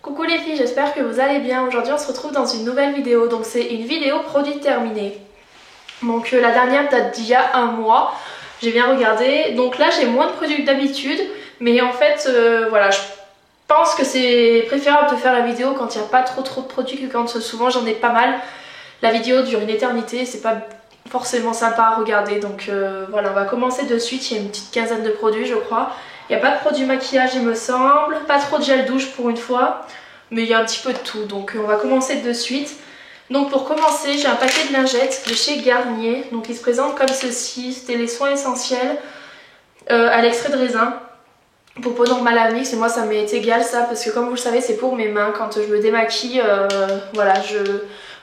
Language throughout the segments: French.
Coucou les filles, j'espère que vous allez bien. Aujourd'hui on se retrouve dans une nouvelle vidéo, donc c'est une vidéo produit terminé. Donc la dernière date d'il y a un mois, j'ai bien regardé. Donc là j'ai moins de produits que d'habitude, mais en fait voilà, je pense que c'est préférable de faire la vidéo quand il n'y a pas trop de produits que quand souvent j'en ai pas mal. La vidéo dure une éternité, c'est pas forcément sympa à regarder, donc voilà, on va commencer de suite. Il y a une petite quinzaine de produits je crois. Il n'y a pas de produit maquillage il me semble, pas trop de gel douche pour une fois, mais il y a un petit peu de tout, donc on va commencer de suite. Donc pour commencer, j'ai un paquet de lingettes de chez Garnier, donc il se présente comme ceci. C'était les soins essentiels à l'extrait de raisin pour peau normale à mix, et moi ça m'est égal ça, parce que comme vous le savez c'est pour mes mains. Quand je me démaquille, voilà,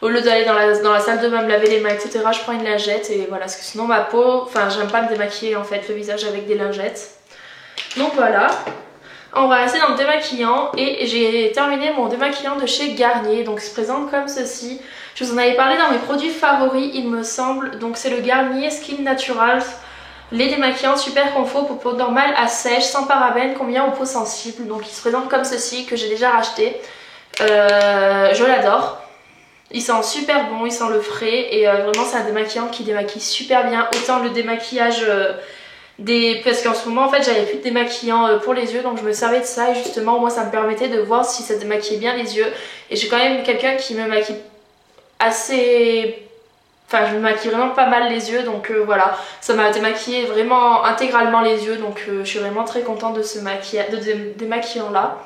au lieu d'aller dans la salle de bain me laver les mains etc, je prends une lingette, et voilà, parce que sinon ma peau, enfin j'aime pas me démaquiller en fait le visage avec des lingettes. Donc voilà, on va rester dans le démaquillant et j'ai terminé mon démaquillant de chez Garnier. Donc il se présente comme ceci. Je vous en avais parlé dans mes produits favoris il me semble. Donc c'est le Garnier Skin Naturals, les démaquillants super confort pour peau normale à sèche, sans parabènes, convient aux peaux sensibles. Donc il se présente comme ceci, que j'ai déjà racheté. Je l'adore. Il sent super bon, il sent le frais, et vraiment c'est un démaquillant qui démaquille super bien. Autant le démaquillage parce qu'en ce moment en fait j'avais plus de démaquillant pour les yeux, donc je me servais de ça, et justement moi ça me permettait de voir si ça démaquillait bien les yeux. Et j'ai quand même quelqu'un qui me maquille assez... Enfin je me maquille vraiment pas mal les yeux, donc voilà, ça m'a démaquillé vraiment intégralement les yeux, donc je suis vraiment très contente de ce démaquillant là.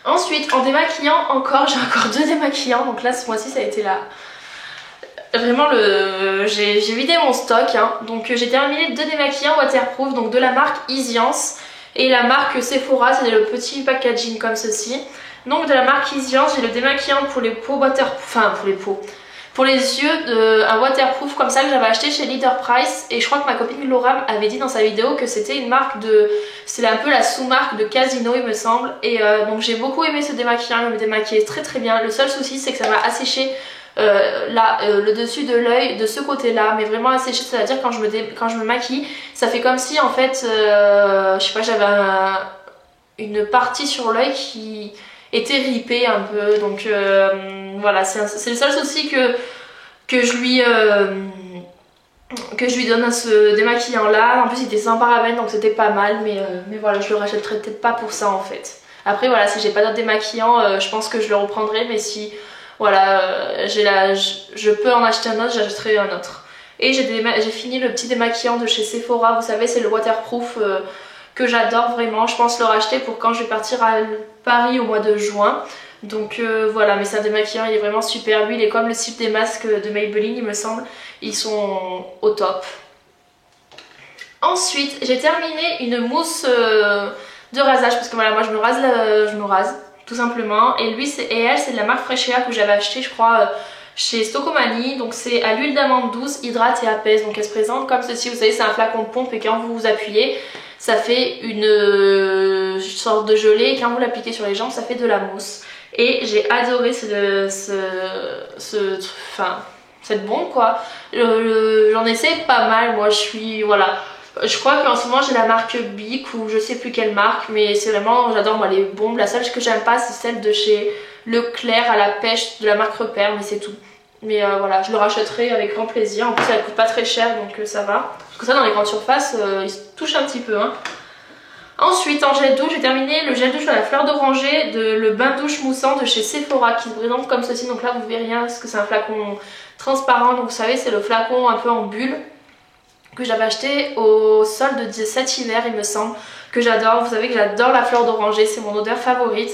Ensuite en démaquillant encore, j'ai encore deux démaquillants, donc là ce mois-ci ça a été là. Vraiment j'ai vidé mon stock, hein. Donc j'ai terminé deux démaquillants waterproof, donc de la marque Easiance et la marque Sephora, c'est le petit packaging comme ceci. Donc de la marque Easiance, j'ai le démaquillant pour les peaux pour les yeux, un waterproof comme ça que j'avais acheté chez Leader Price, et je crois que ma copine Laura avait dit dans sa vidéo que c'était une marque c'est un peu la sous-marque de Casino il me semble, et donc j'ai beaucoup aimé ce démaquillant, il me démaquillait très très bien. Le seul souci c'est que ça m'a asséché le dessus de l'œil de ce côté là, mais vraiment asséché, c'est à dire quand je me maquille ça fait comme si en fait je sais pas, j'avais une partie sur l'œil qui était ripée un peu, donc voilà, c'est le seul souci que je lui donne à ce démaquillant là. En plus il était sans parabènes, donc c'était pas mal, mais voilà, je le rachèterai peut-être pas pour ça en fait. Après voilà, si j'ai pas d'autres démaquillants, je pense que je le reprendrai, mais si voilà, je peux en acheter un autre, j'achèterai un autre. Et j'ai fini le petit démaquillant de chez Sephora, vous savez c'est le waterproof que j'adore vraiment. Je pense le racheter pour quand je vais partir à Paris au mois de juin. Donc voilà, mais c'est un démaquillant, il est vraiment super. Lui il est comme le style des masques de Maybelline il me semble, ils sont au top. Ensuite j'ai terminé une mousse de rasage, parce que voilà, moi je me rase tout simplement, et lui et elle c'est de la marque Fresh Air que j'avais acheté je crois chez Stocomanie. Donc c'est à l'huile d'amande douce, hydrate et apaise. Donc elle se présente comme ceci, vous savez c'est un flacon de pompe, et quand vous vous appuyez ça fait une sorte de gelée, et quand vous l'appliquez sur les jambes ça fait de la mousse. Et j'ai adoré cette bombe quoi. J'en essaie pas mal, moi je suis, voilà. Je crois qu'en ce moment j'ai la marque Bic ou je sais plus quelle marque, mais c'est vraiment, j'adore moi les bombes. La seule que j'aime pas c'est celle de chez Leclerc à la pêche de la marque Repère, mais c'est tout. Mais voilà, je le rachèterai avec grand plaisir. En plus elle coûte pas très cher, donc ça va. Parce que ça dans les grandes surfaces, ils se touchent un petit peu hein. Ensuite en gel douche, j'ai terminé le gel douche à la fleur d'oranger, le bain douche moussant de chez Sephora, qui se présente comme ceci. Donc là vous verrez rien parce que c'est un flacon transparent, donc vous savez c'est le flacon un peu en bulle que j'avais acheté au solde de cet hiver il me semble, que j'adore. Vous savez que j'adore la fleur d'oranger, c'est mon odeur favorite.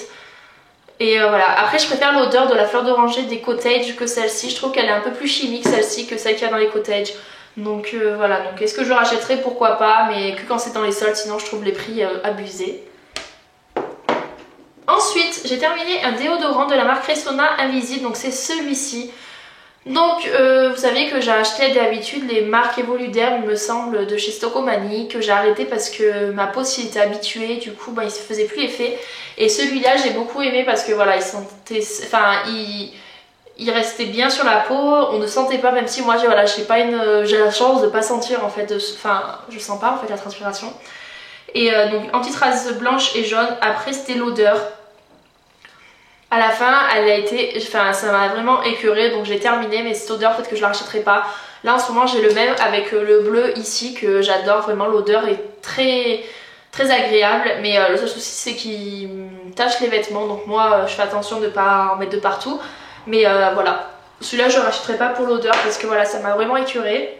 Et voilà, après je préfère l'odeur de la fleur d'oranger des Cottage que celle-ci. Je trouve qu'elle est un peu plus chimique celle-ci que celle qu'il y a dans les Cottage. Donc voilà, donc est-ce que je rachèterai? Pourquoi pas, mais que quand c'est dans les soldes, sinon je trouve les prix abusés. Ensuite j'ai terminé un déodorant de la marque Rexona Invisible, donc c'est celui-ci. Donc vous savez que j'ai acheté d'habitude les marques Evoluderm il me semble de chez Stocomanie, que j'ai arrêté parce que ma peau s'y était habituée, du coup il se faisait plus effet. Et celui-là j'ai beaucoup aimé parce que voilà, il restait bien sur la peau, on ne sentait pas, même si moi j'ai la chance de pas sentir en fait, je sens pas en fait la transpiration. Et donc anti-traces blanches et jaunes. Après c'était l'odeur. À la fin, ça m'a vraiment écœurée, donc j'ai terminé, mais cette odeur, peut-être que je la rachèterai pas. Là en ce moment j'ai le même avec le bleu ici que j'adore, vraiment l'odeur est très très agréable, mais le seul souci c'est qu'il tache les vêtements, donc moi je fais attention de ne pas en mettre de partout. Mais voilà, celui-là je ne rachèterai pas pour l'odeur parce que voilà, ça m'a vraiment écœurée.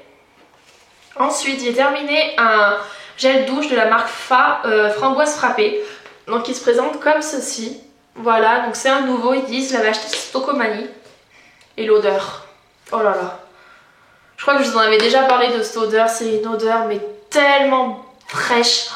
Ensuite j'ai terminé un gel douche de la marque Fa framboise frappée, donc il se présente comme ceci. Voilà, donc c'est un nouveau, ils disent, je l'avais acheté chez Stocomanie. Et l'odeur, oh là là. Je crois que je vous en avais déjà parlé de cette odeur, c'est une odeur mais tellement fraîche.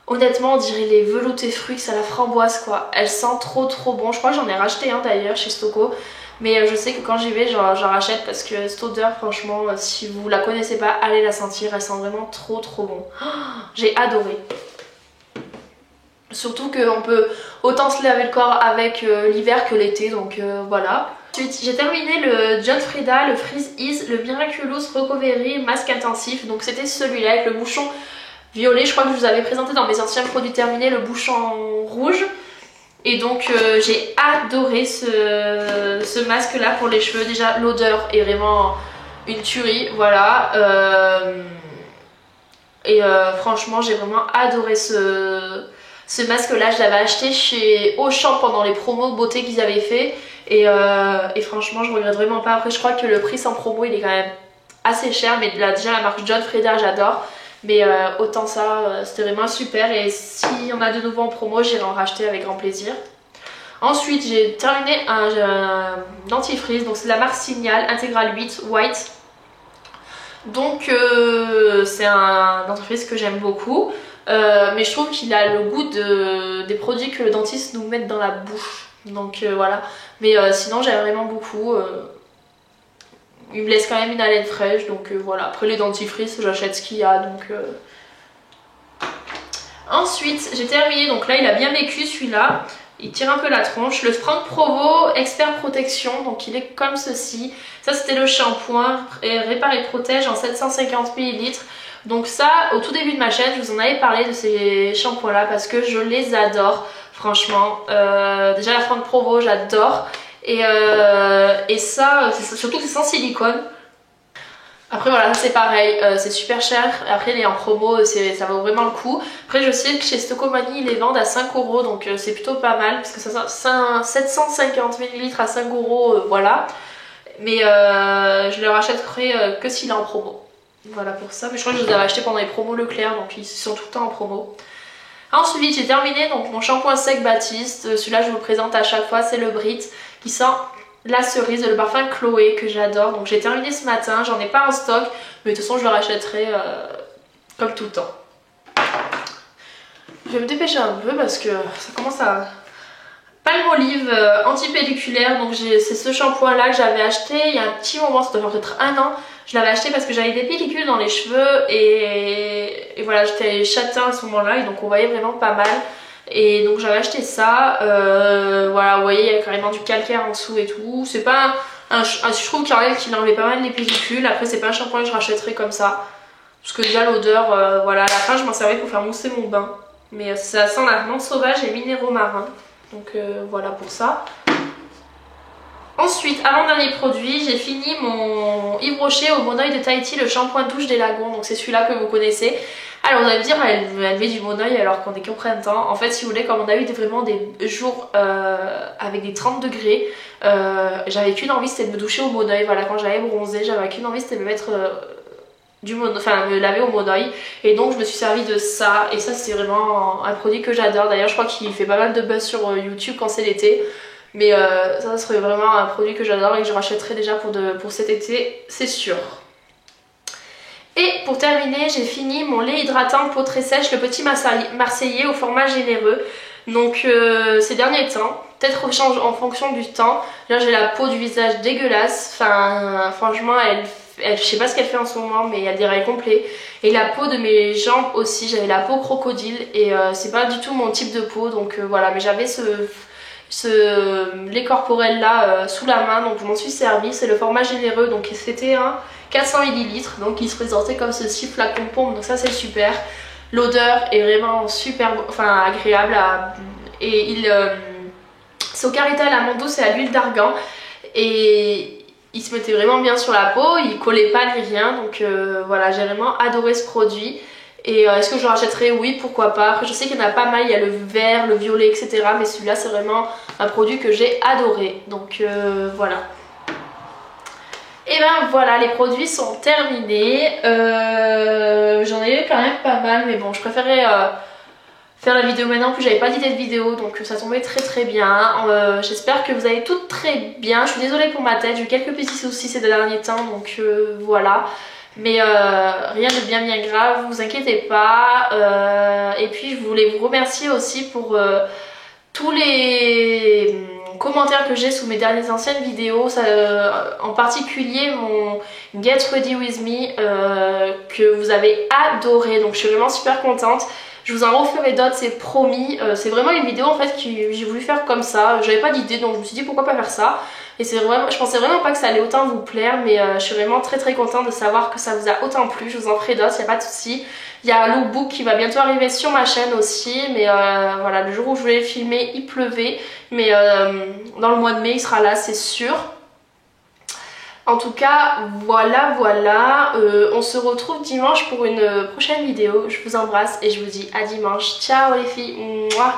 Honnêtement on dirait les veloutés fruits à la framboise quoi. Elle sent trop trop bon, je crois que j'en ai racheté un d'ailleurs chez Stoco. Mais je sais que quand j'y vais j'en rachète parce que cette odeur franchement si vous la connaissez pas allez la sentir, elle sent vraiment trop trop bon. J'ai adoré. Surtout qu'on peut autant se laver le corps avec l'hiver que l'été, donc voilà. Ensuite j'ai terminé le John Frieda, le Freeze Ease, le Miraculous Recovery Masque Intensif. Donc c'était celui-là avec le bouchon violet. Je crois que je vous avais présenté dans mes anciens produits terminés le bouchon rouge. Et donc j'ai adoré ce masque là pour les cheveux. Déjà l'odeur est vraiment une tuerie, voilà. Franchement j'ai vraiment adoré ce masque là. Je l'avais acheté chez Auchan pendant les promos beauté qu'ils avaient fait. Et franchement je regrette vraiment pas. Après je crois que le prix sans promo il est quand même assez cher. Mais là, déjà la marque John Frieda j'adore. Mais autant ça c'était vraiment super. Et s'il y en a de nouveau en promo j'irai en racheter avec grand plaisir. Ensuite j'ai terminé un dentifrice. Donc c'est de la marque Signal Integral 8 White. Donc c'est un dentifrice que j'aime beaucoup. Mais je trouve qu'il a le goût des produits que le dentiste nous met dans la bouche. Donc voilà. Mais sinon j'aime vraiment beaucoup. Il me laisse quand même une haleine fraîche. Donc voilà. Après les dentifrices j'achète ce qu'il y a. Donc ensuite j'ai terminé. Donc là il a bien vécu celui-là. Il tire un peu la tronche. Le Franck Provo Expert Protection. Donc il est comme ceci. Ça c'était le shampoing Répare et Protège en 750 ml. Donc ça, au tout début de ma chaîne, je vous en avais parlé de ces shampoings là parce que je les adore, franchement. Déjà la Franck Provo, j'adore. Et ça, surtout que c'est sans silicone. Après voilà, c'est pareil, c'est super cher. Après il est en promo, ça vaut vraiment le coup. Après je sais que chez Stocomanie ils les vendent à 5 €, donc c'est plutôt pas mal. Parce que ça 750 ml à 5 €, voilà. Mais je le rachèterai que s'il est en promo. Voilà pour ça, mais je crois que je les avais achetés pendant les promos Leclerc, donc ils sont tout le temps en promo. Ensuite j'ai terminé donc mon shampoing sec Baptiste. Celui-là je vous le présente à chaque fois, c'est le Brit qui sent la cerise, le parfum Chloé que j'adore. Donc j'ai terminé ce matin, j'en ai pas en stock, mais de toute façon je le rachèterai comme tout le temps. Je vais me dépêcher un peu parce que ça commence à... Palmolive anti-pelliculaire, donc c'est ce shampoing là que j'avais acheté il y a un petit moment, ça doit faire peut-être un an. Je l'avais acheté parce que j'avais des pellicules dans les cheveux et voilà, j'étais châtain à ce moment là et donc on voyait vraiment pas mal. Et donc j'avais acheté ça, voilà, vous voyez il y a carrément du calcaire en dessous et tout. C'est pas je trouve qu'il enlevait pas mal les pellicules. Après c'est pas un shampoing que je rachèterais comme ça. Parce que déjà l'odeur, voilà, à la fin je m'en servais pour faire mousser mon bain. Mais ça sent la menthe sauvage et minéraux marins. Donc voilà pour ça. Ensuite, avant-dernier produit, j'ai fini mon Yves Rocher au Monoeil de Tahiti, le shampoing douche des lagons. Donc c'est celui-là que vous connaissez. Alors vous allez me dire, elle met du Monoeil alors qu'on est qu'au printemps. En fait, si vous voulez, comme on a eu vraiment des jours avec des 30 degrés, j'avais qu'une envie, c'était de me doucher au Monoeil. Voilà, quand j'avais bronzé, j'avais qu'une envie, c'était de me mettre... me laver au Monoeil. Et donc je me suis servi de ça. Et ça c'est vraiment un produit que j'adore. D'ailleurs je crois qu'il fait pas mal de buzz sur YouTube quand c'est l'été. Mais ça serait vraiment un produit que j'adore et que je rachèterai déjà pour cet été, c'est sûr. Et pour terminer, j'ai fini mon lait hydratant peau très sèche, le petit Marseillais au format généreux. Donc ces derniers temps, peut-être en fonction du temps, là j'ai la peau du visage dégueulasse. Enfin franchement je sais pas ce qu'elle fait en ce moment, mais elle a des raies complets. Et la peau de mes jambes aussi, j'avais la peau crocodile et c'est pas du tout mon type de peau. Donc voilà, mais j'avais ce lait corporel là sous la main, donc je m'en suis servi. C'est le format généreux, donc c'était un 400 ml, donc il se présentait comme ceci, flacon pompe, donc ça c'est super. L'odeur est vraiment super, enfin agréable et C'est au Carita à l'amande douce et à l'huile d'argan. Et il se mettait vraiment bien sur la peau, il collait pas ni rien. Donc voilà, j'ai vraiment adoré ce produit. Et est-ce que je le rachèterai? Oui, pourquoi pas. Après je sais qu'il y en a pas mal, il y a le vert, le violet, etc. Mais celui-là c'est vraiment un produit que j'ai adoré. Donc voilà. Et ben voilà, les produits sont terminés. J'en ai eu quand même pas mal, mais bon, je préférais faire la vidéo maintenant. En plus, j'avais pas d'idée de vidéo, donc ça tombait très bien. J'espère que vous allez toutes très bien. Je suis désolée pour ma tête, j'ai eu quelques petits soucis ces derniers temps, donc voilà. Mais rien de bien grave, vous inquiétez pas. Et puis, je voulais vous remercier aussi pour tous les commentaires que j'ai sous mes dernières anciennes vidéos, en particulier mon Get Ready With Me que vous avez adoré, donc je suis vraiment super contente. Je vous en referai d'autres, c'est promis. C'est vraiment une vidéo en fait que j'ai voulu faire comme ça. J'avais pas d'idée, donc je me suis dit pourquoi pas faire ça. Et c'est vraiment, je pensais vraiment pas que ça allait autant vous plaire, mais je suis vraiment très contente de savoir que ça vous a autant plu. Je vous en ferai d'autres, y a pas de souci. Il y a un lookbook qui va bientôt arriver sur ma chaîne aussi, mais voilà, le jour où je voulais filmer, il pleuvait, mais dans le mois de mai, il sera là, c'est sûr. En tout cas, voilà. On se retrouve dimanche pour une prochaine vidéo. Je vous embrasse et je vous dis à dimanche. Ciao les filles. Mouah.